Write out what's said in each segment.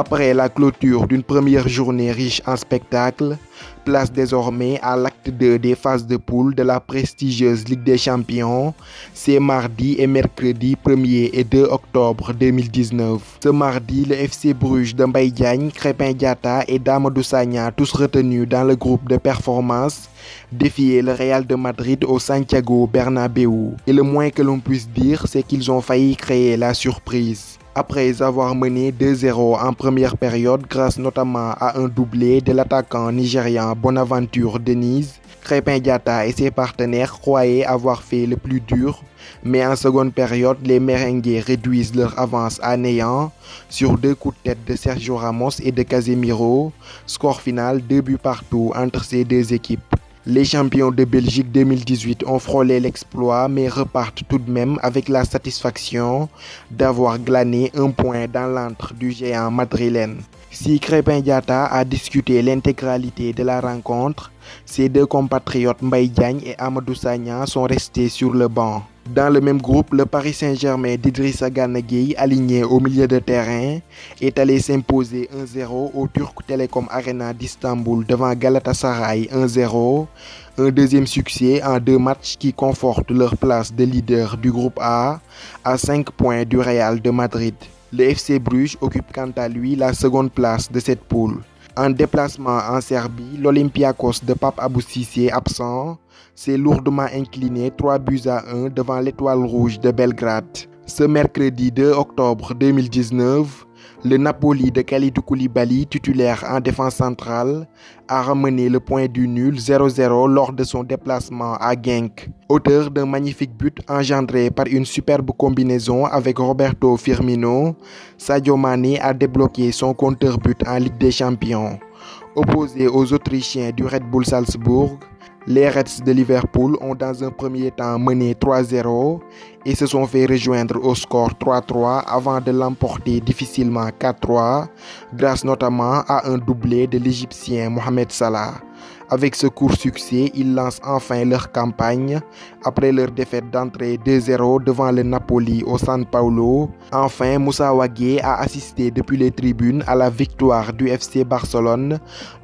Après la clôture d'une première journée riche en spectacles, place désormais à l'acte 2 des phases de poule de la prestigieuse Ligue des Champions. C'est mardi et mercredi 1er et 2 octobre 2019. Ce mardi, le FC Bruges de Mbaye Diagne, Krépin Diatta et Mamadou Sagna, tous retenus dans le groupe de performance, défiaient le Real de Madrid au Santiago Bernabéu. Et le moins que l'on puisse dire, c'est qu'ils ont failli créer la surprise. Après avoir mené 2-0 en première période grâce notamment à un doublé de l'attaquant nigérian Bonaventure Denise, Krépin Diatta et ses partenaires croyaient avoir fait le plus dur, mais en seconde période, les merengues réduisent leur avance à néant sur 2 coups de tête de Sergio Ramos et de Casemiro. Score final 2 buts partout entre ces deux équipes. Les champions de Belgique 2018 ont frôlé l'exploit mais repartent tout de même avec la satisfaction d'avoir glané un point dans l'antre du géant madrilène. Si Krépin Diatta a discuté l'intégralité de la rencontre, ses deux compatriotes Mbaye Diagne et Mamadou Sagna sont restés sur le banc. Dans le même groupe, le Paris Saint-Germain d'Idrissa Gana Gueye, aligné au milieu de terrain, est allé s'imposer 1-0 au Turk Telecom Arena d'Istanbul devant Galatasaray 1-0. Un deuxième succès en 2 matchs qui conforte leur place de leader du groupe A à 5 points du Real de Madrid. Le FC Bruges occupe quant à lui la seconde place de cette poule. En déplacement en Serbie, l'Olympiakos de Pape Abou Cissé, absent, s'est lourdement incliné 3-1 devant l'Étoile Rouge de Belgrade. Ce mercredi 2 octobre 2019, le Napoli de Kalidou Koulibaly, titulaire en défense centrale, a ramené le point du nul 0-0 lors de son déplacement à Genk. Auteur d'un magnifique but engendré par une superbe combinaison avec Roberto Firmino, Sadio Mané a débloqué son compteur but en Ligue des Champions. Opposé aux Autrichiens du Red Bull Salzbourg, les Reds de Liverpool ont dans un premier temps mené 3-0 et se sont fait rejoindre au score 3-3 avant de l'emporter difficilement 4-3 grâce notamment à un doublé de l'Égyptien Mohamed Salah. Avec ce court succès, ils lancent enfin leur campagne après leur défaite d'entrée 2-0 devant le Napoli au San Paulo. Enfin, Moussa Wagué a assisté depuis les tribunes à la victoire du FC Barcelone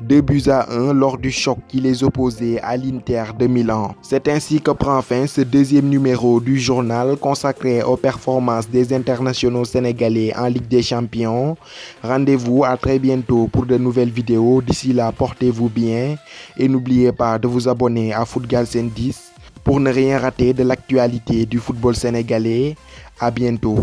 2-1 lors du choc qui les opposait à l'Inter de Milan. C'est ainsi que prend fin ce deuxième numéro du journal consacré aux performances des internationaux sénégalais en Ligue des Champions. Rendez-vous à très bientôt pour de nouvelles vidéos. D'ici là, portez-vous bien. Et n'oubliez pas de vous abonner à Foot Galsen 10 pour ne rien rater de l'actualité du football sénégalais. À bientôt.